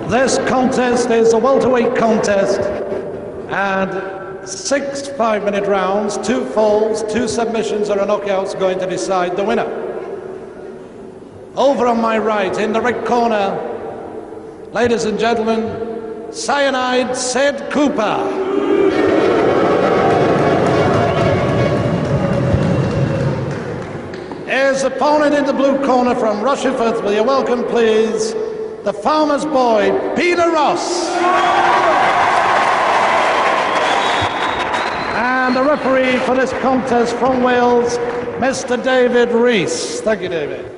This contest is a welterweight contest, and 6 5-minute rounds, 2 falls, 2 submissions or a knockout's going to decide the winner. Over on my right, in the red corner, ladies and gentlemen, Cyanide Sid Cooper. His opponent in the blue corner from Rushford, will you welcome please the farmer's boy, Peter Ross. And the referee for this contest from Wales, Mr. David Rees. Thank you, David.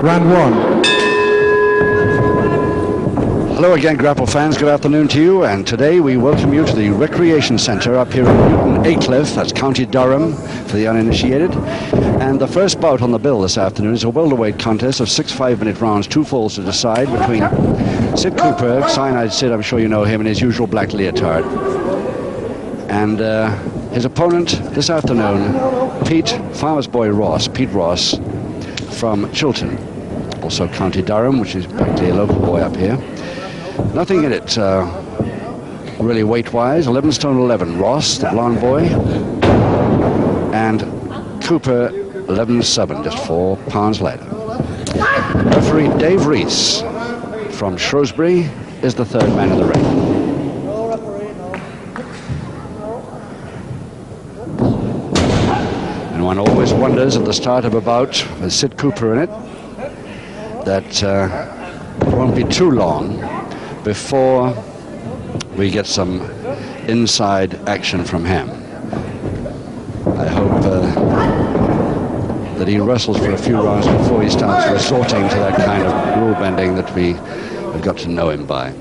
Round 1. Hello again, Grapple fans. Good afternoon to you. And today we welcome you to the Recreation Centre up here in Newton Aycliffe. That's County Durham for the uninitiated. And the first bout on the bill this afternoon is a welterweight contest of 6 5-minute rounds, 2 falls to decide between Sid Cooper, Cyanide Sid, I'm sure you know him, in his usual black leotard, and his opponent this afternoon, Pete Farmer's Boy Ross, Pete Ross from Chilton. Also County Durham, which is practically a local boy up here. Nothing in it really weight-wise. 11 stone 11. Ross, the blonde boy, and Cooper 11-7, just 4 pounds lighter. Referee Dave Rees from Shrewsbury is the third man in the ring. And one always wonders at the start of a bout with Sid Cooper in it that it won't be too long before we get some inside action from him. I hope that he wrestles for a few rounds before he starts resorting to that kind of rule bending that we have got to know him by.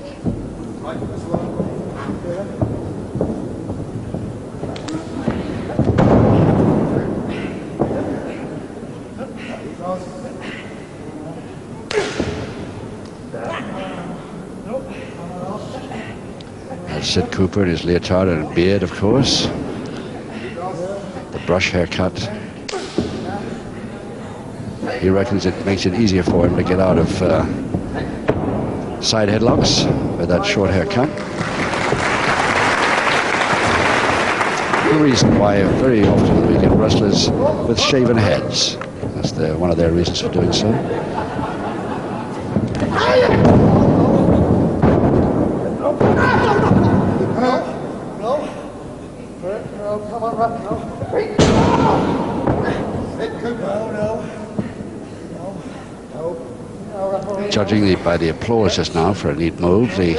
Sid Cooper in his leotard and beard, of course. The brush haircut. He reckons it makes it easier for him to get out of side headlocks with that short haircut. The reason why very often we get wrestlers with shaven heads. That's one of their reasons for doing so. Judging by the applause just now for a neat move, the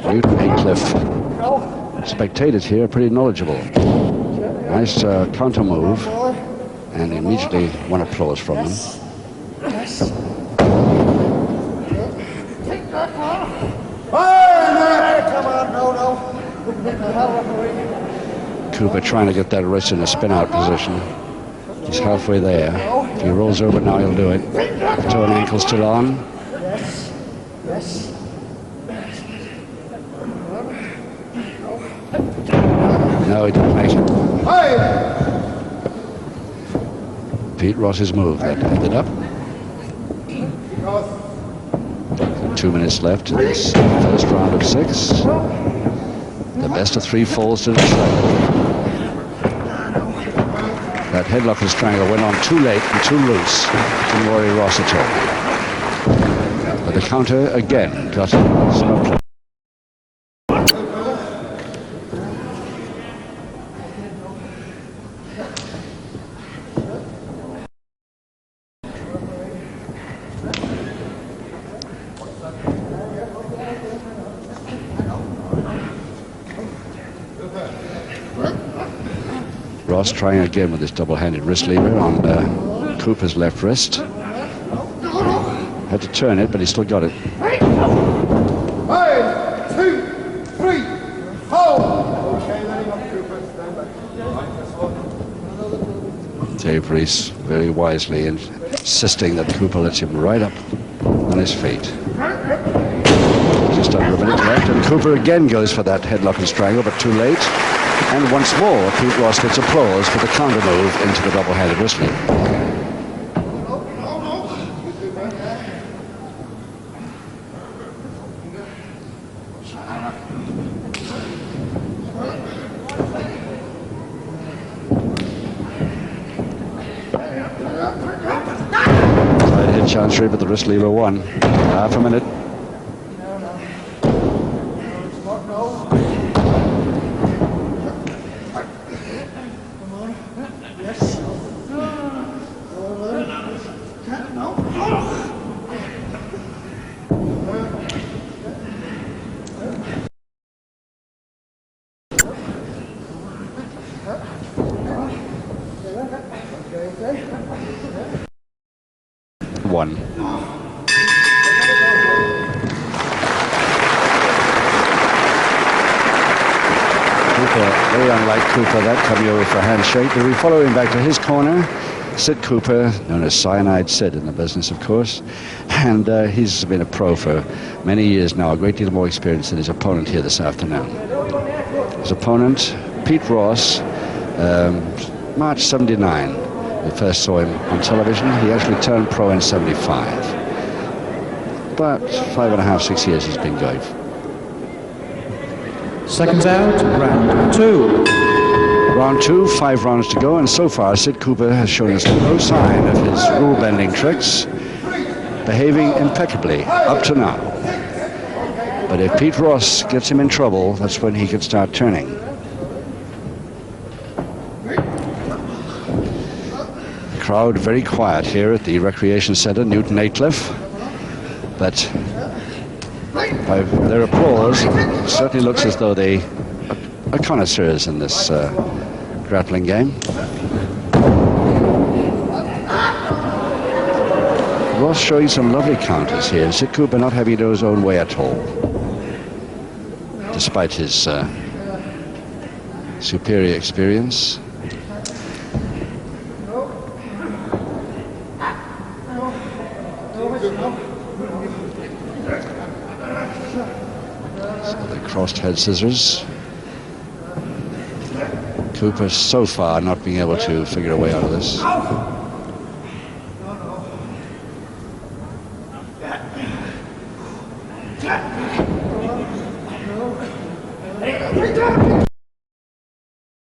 Newton Aycliffe spectators here are pretty knowledgeable. Nice counter move, and immediately one applause from them. Cooper trying to get that wrist in a spin-out position. He's halfway there. If he rolls over now, he'll do it. Toe and ankle still on. No, he didn't make it. Pete Ross's move that ended up. 2 minutes left in this first round of 6. The best of 3 falls to decide. That headlocker's triangle went on too late and too loose. Didn't worry Ross at all. But the counter again got some applause. Ross trying again with this double-handed wrist lever on Cooper's left wrist. Had to turn it, but he still got it. 1, 2, 3, 4. Okay, letting off Cooper. Stand back. Dave Reese very wisely insisting that Cooper lets him right up on his feet. Just under a minute left, and Cooper again goes for that headlock and strangle, but too late. And once more, Pete Ross gets applause for the counter move into the double-handed wrist lever. Chancery, but the wrist lever won. Half a minute. One. Cooper, very unlike Cooper, that coming over for a handshake. But we follow him back to his corner. Sid Cooper, known as Cyanide Sid in the business, of course. And he's been a pro for many years now, a great deal more experience than his opponent here this afternoon. His opponent, Pete Ross, March 79. We first saw him on television. He actually turned pro in 75. About 5.5, 6 years he's been going. Seconds out, round 2. Round 2, 5 rounds to go, and so far Sid Cooper has shown us no sign of his rule-bending tricks, behaving impeccably up to now. But if Pete Ross gets him in trouble, that's when he can start turning. The crowd very quiet here at the Recreation Centre, Newton Aycliffe, but by their applause, it certainly looks as though they are connoisseurs in this grappling game. Ross showing some lovely counters here. Sid Cooper not having it his own way at all, despite his superior experience. So the crossed head scissors. Cooper so far not being able to figure a way out of this.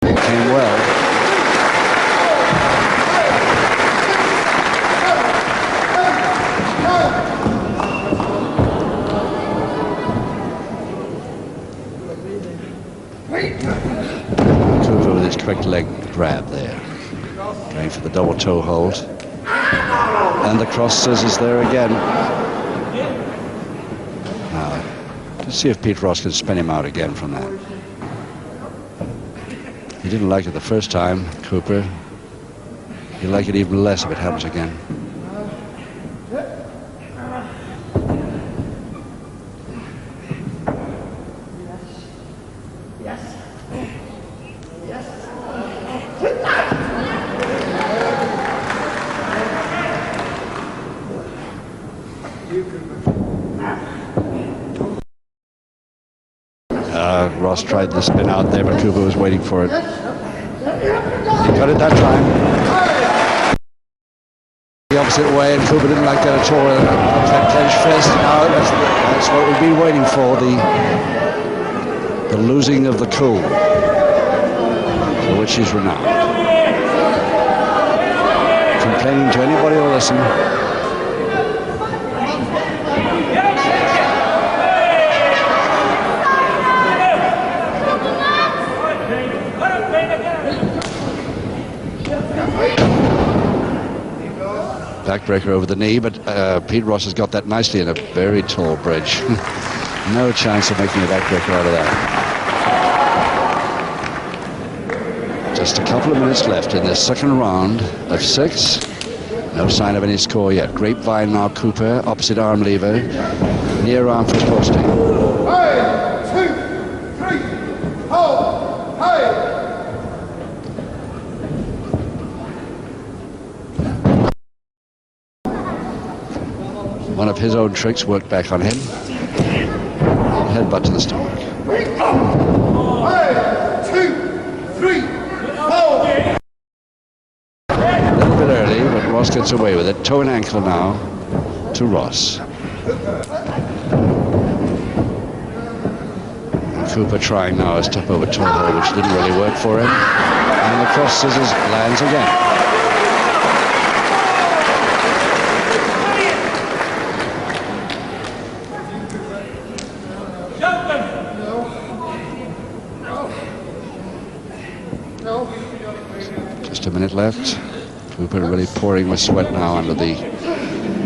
Came well. Cooper with his correct leg grab there. Going for the double toe hold. And the cross scissors there again. Now, let's see if Pete Ross can spin him out again from that. He didn't like it the first time, Cooper. He'll like it even less if it happens again. Ross tried the spin out there, but Cooper was waiting for it. He got it that time. The opposite way, and Cooper didn't like that at all. That clenched fist. Now that's what we've been waiting for, the losing of the cool, for which he's renowned. Complaining to anybody who'll listen. Backbreaker over the knee, but Pete Ross has got that nicely in a very tall bridge. No chance of making a backbreaker out of that. Just a couple of minutes left in this second round of 6. No sign of any score yet. Grapevine now, Cooper, opposite arm lever, near arm for posting. 1, 2, 3, 4, hey! One of his own tricks worked back on him. Headbutt to the stomach. 1, 2, 3, 4. A little bit early, but Ross gets away with it. Toe and ankle now to Ross. And Cooper trying now a step over toe hold, which didn't really work for him. And the cross scissors lands again. Just a minute left. Cooper really pouring with sweat now under the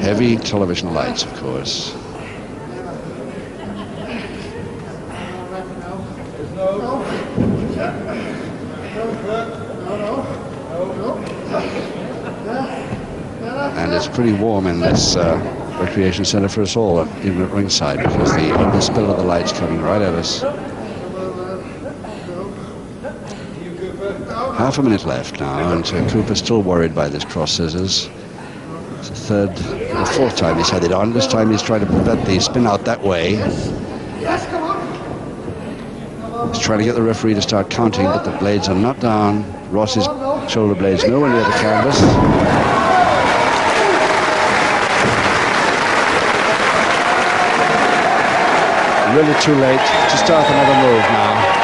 heavy television lights, of course. And it's pretty warm in this recreation center for us all, even at ringside, because the spill of the lights coming right at us. Half a minute left now, and Cooper's still worried by this cross scissors. It's the fourth time he's had it on. This time he's trying to prevent the spin out that way. He's trying to get the referee to start counting, but the blades are not down. Ross's shoulder blades nowhere near the canvas. Really too late to start another move now.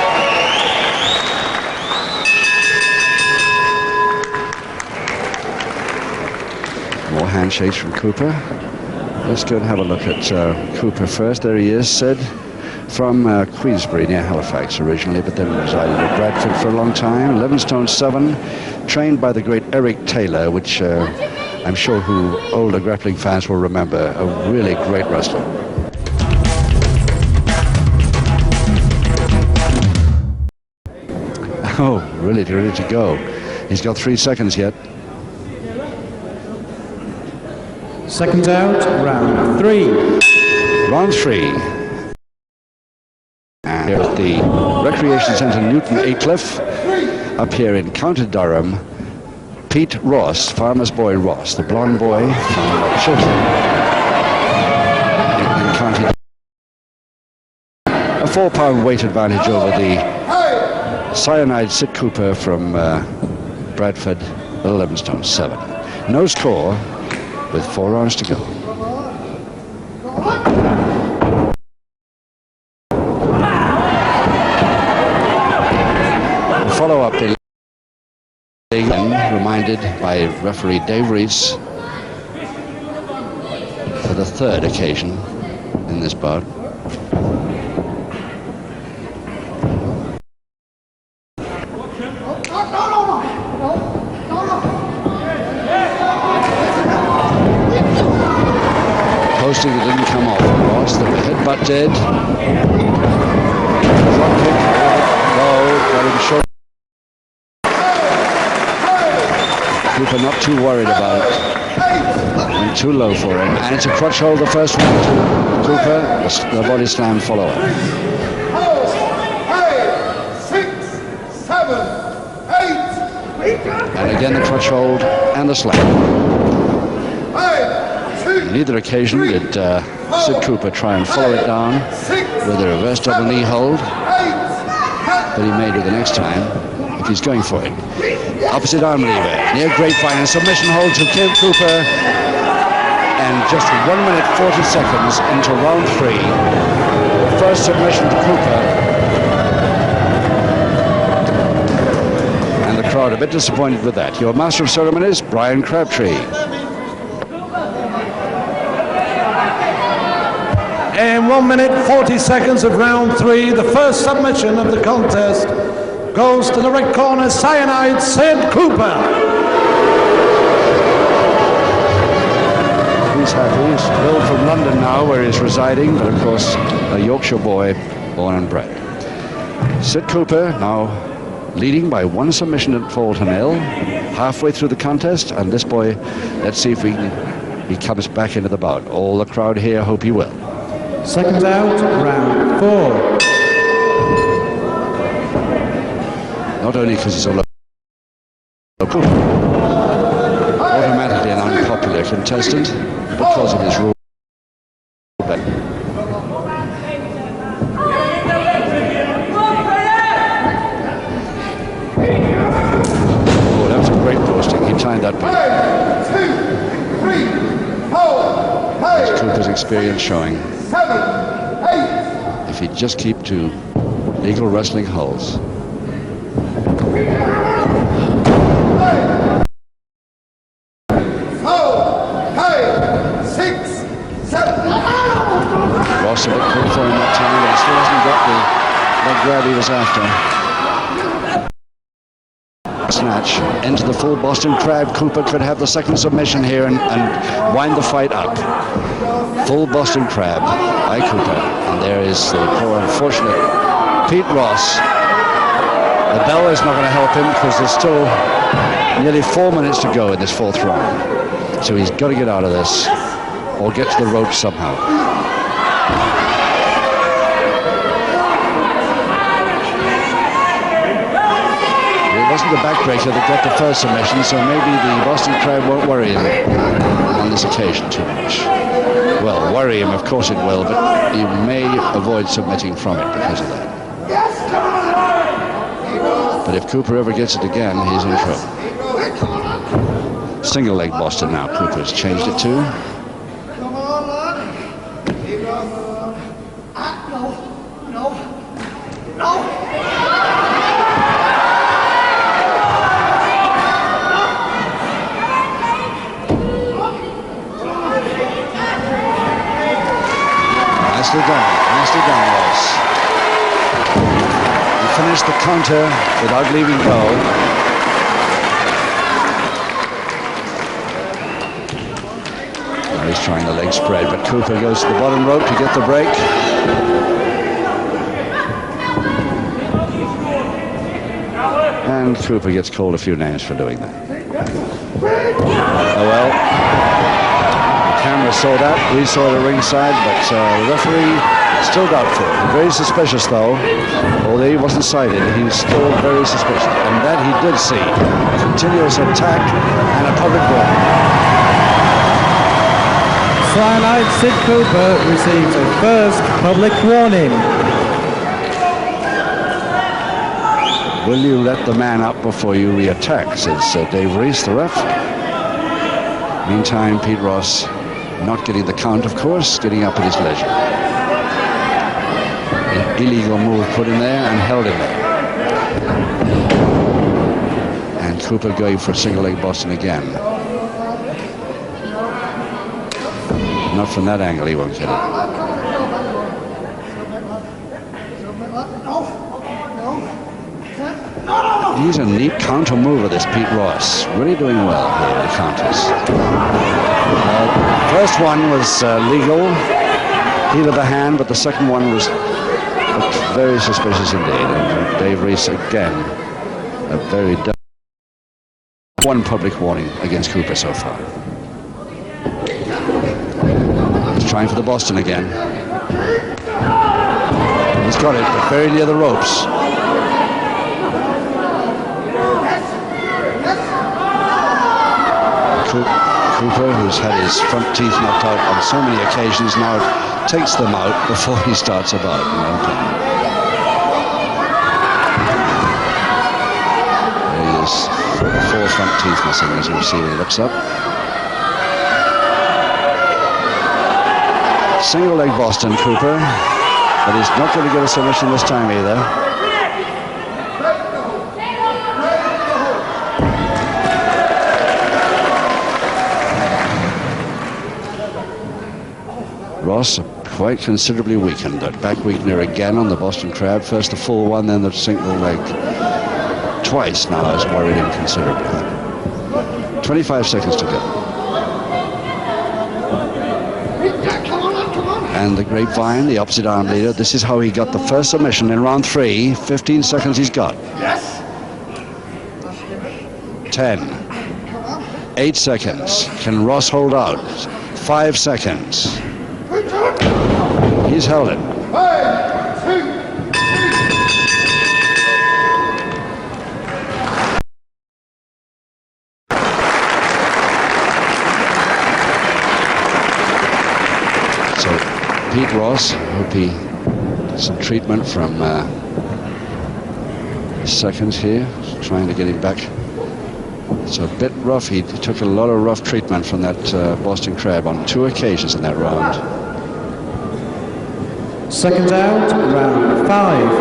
More handshakes from Cooper. Let's go and have a look at Cooper first. There he is, Sid, from Queensbury near Halifax originally, but then resided at Bradford for a long time. 11 stone 7, trained by the great Eric Taylor, which I'm sure who older grappling fans will remember, a really great wrestler. Oh, really ready to go. He's got 3 seconds yet. Seconds out, round 3. Round 3. And here at the Recreation Centre Newton Aycliffe, up here in County Durham, Pete Ross, Farmer's Boy Ross, the blonde boy from Chiltern in County Durham. A 4-pound weight advantage over the cyanide Sid Cooper from Bradford, 11 stone 7. No score, with 4 rounds to go. Follow up reminded by referee Dave Reese for the 3rd occasion in this bout. Posting that didn't come off. Ross, the headbutt did. Drop kick. Low, got him short. Cooper not too worried about it. Went too low for him. And it's a crutch hold, the first one to Cooper. The body slam follow-up. 6, 7, 8. And again the crutch hold and the slam. Neither occasion did Sid Cooper try and follow it down with a reverse double knee hold, but he may do the next time if he's going for it. Opposite arm lever, near grapevine, and submission hold to Kim Cooper, and just 1 minute 40 seconds into round 3. The first submission to Cooper, and the crowd a bit disappointed with that. Your master of ceremonies, Brian Crabtree. In 1 minute 40 seconds of round 3, the first submission of the contest goes to the red corner, Cyanide Sid Cooper. He's happy. He's billed from London now, where he's residing, but of course a Yorkshire boy, born and bred. Sid Cooper now leading by one submission at fall to nil, halfway through the contest, and this boy, let's see if he comes back into the bout. All the crowd here hope he will. Seconds out, round 4. Not only because he's a local, automatically an unpopular contestant because of his rule. Oh, that was a great posting. He timed that back. 1, 2, 3, 4, 5, Cooper's experience showing 7, 8. if he'd just keep to legal wrestling holds. 6, 7. Ross a bit quick for him that time, but he still hasn't got the grab he was after. Snatch into the full Boston Crab. Cooper could have the second submission here and wind the fight up. Full Boston Crab by Cooper. And there is the poor unfortunate Pete Ross. The bell is not going to help him because there's still nearly 4 minutes to go in this fourth round. So he's got to get out of this or get to the ropes somehow. It wasn't the backbreaker that got the first submission, so maybe the Boston Crab won't worry him on this occasion too much. Well, worry him, of course it will, but he may avoid submitting from it because of that. But if Cooper ever gets it again, he's in trouble. Single leg Boston now. Cooper's changed it to. Come on, lad. Keep on. No. Nicely done, Ross. He finished the counter without leaving go. Now he's trying the leg spread, but Cooper goes to the bottom rope to get the break. And Cooper gets called a few names for doing that. Oh well. Camera saw that, we saw it at ringside, but the referee still doubtful. Very suspicious though, although he wasn't cited, he's still very suspicious. And that he did see, a continuous attack and a public warning. Cyanide Sid Cooper receives a first public warning. Will you let the man up before you re-attack, says Dave Reese, the ref. Meantime, Pete Ross not getting the count, of course, getting up at his leisure. An illegal move put in there and held him there. And Cooper going for a single leg Boston again. Not from that angle, he won't get it. He's a neat counter mover, this Pete Ross. Really doing well here in the counters. First one was legal, heel of the hand, but the second one was very suspicious indeed. And Dave Reese again, a very one public warning against Cooper so far. He's trying for the Boston again. He's got it, but very near the ropes. Cooper, who's had his front teeth knocked out on so many occasions, now takes them out before he starts about. There he is, 4 front teeth missing, as you see when he looks up. Single leg Boston, Cooper, but he's not going to get a submission this time either. Ross quite considerably weakened. That back weakener again on the Boston Crab. First the full one, then the single leg. Twice now has worried him considerably. 25 seconds to go. And the Grapevine, the opposite arm leader, this is how he got the first submission in round 3. 15 seconds he's got. Yes. 10. 8 seconds. Can Ross hold out? 5 seconds. He's held it. 5, 2, 3. So Pete Ross, hope he gets some treatment from seconds here, trying to get him back. It's a bit rough. He took a lot of rough treatment from that Boston Crab on 2 occasions in that round. Seconds out, round 5.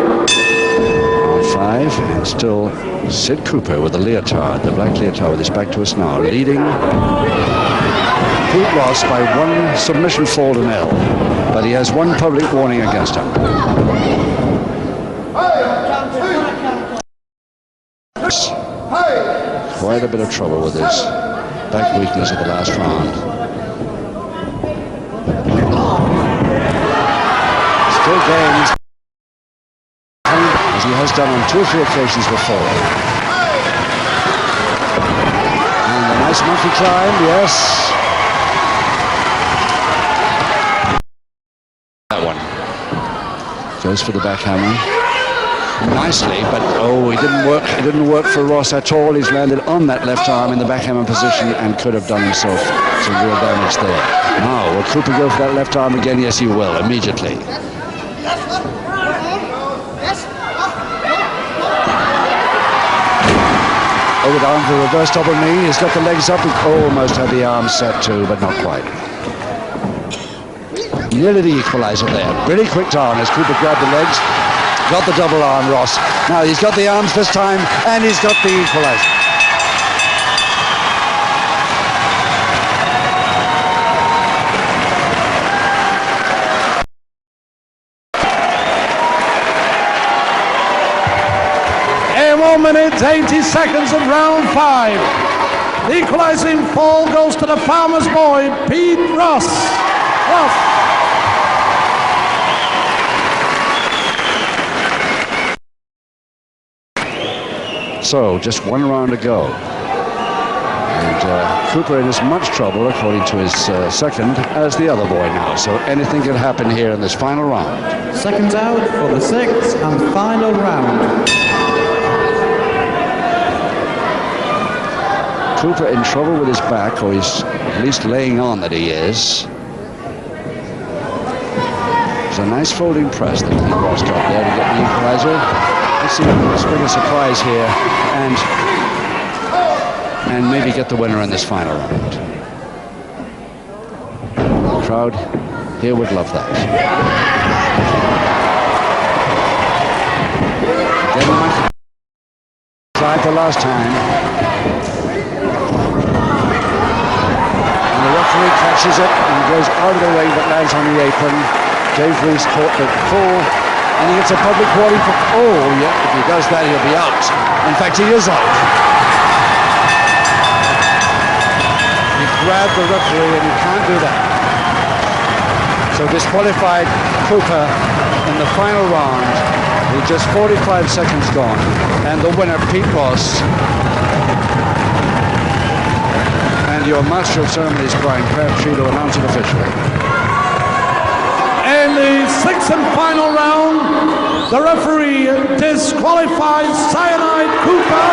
Round 5, and still Sid Cooper with the leotard, the black leotard with his back to us now, leading Pete Ross by 1 submission fall to 0. But he has 1 public warning against him. Quite a bit of trouble with his back weakness at the last round. Still gains, as he has done on 2 or 3 occasions before. And a nice monkey climb, yes. That one goes for the backhammer. Nicely, but oh, it didn't work for Ross at all. He's landed on that left arm in the backhammer position and could have done himself some real damage there. Now, will Cooper go for that left arm again? Yes, he will, immediately. Over down to the reverse double knee. He's got the legs up. He almost had the arm set too, but not quite. Nearly the equalizer there. Pretty quick down as Cooper grabbed the legs. Got the double arm, Ross. Now he's got the arms this time, and he's got the equalizer. In 1 minute, 80 seconds of round 5. The equalizing fall goes to the farmer's boy, Pete Ross. So, just 1 round to go. And Cooper in as much trouble, according to his second, as the other boy now. So anything can happen here in this final round. Seconds out for the 6th and final round. Cooper in trouble with his back, or he's at least laying on that he is. It's a nice folding press that Pete Ross got there to get the equalizer. Let's see if we can spring a surprise here and maybe get the winner in this final round. The crowd here would love that. Again, Mike tried the last time. And the referee catches it and goes out of the ring but lands on the apron. Dave Reese caught the full. And he gets a public warning for, oh, yeah, if he does that, he'll be out. In fact, he is out. He grabbed the referee, and you can't do that. So disqualified Cooper in the final round with just 45 seconds gone. And the winner, Pete Ross. And your master of ceremonies, Brian Crabtree, to announce it officially. In the 6th and final round, the referee disqualifies Cyanide Cooper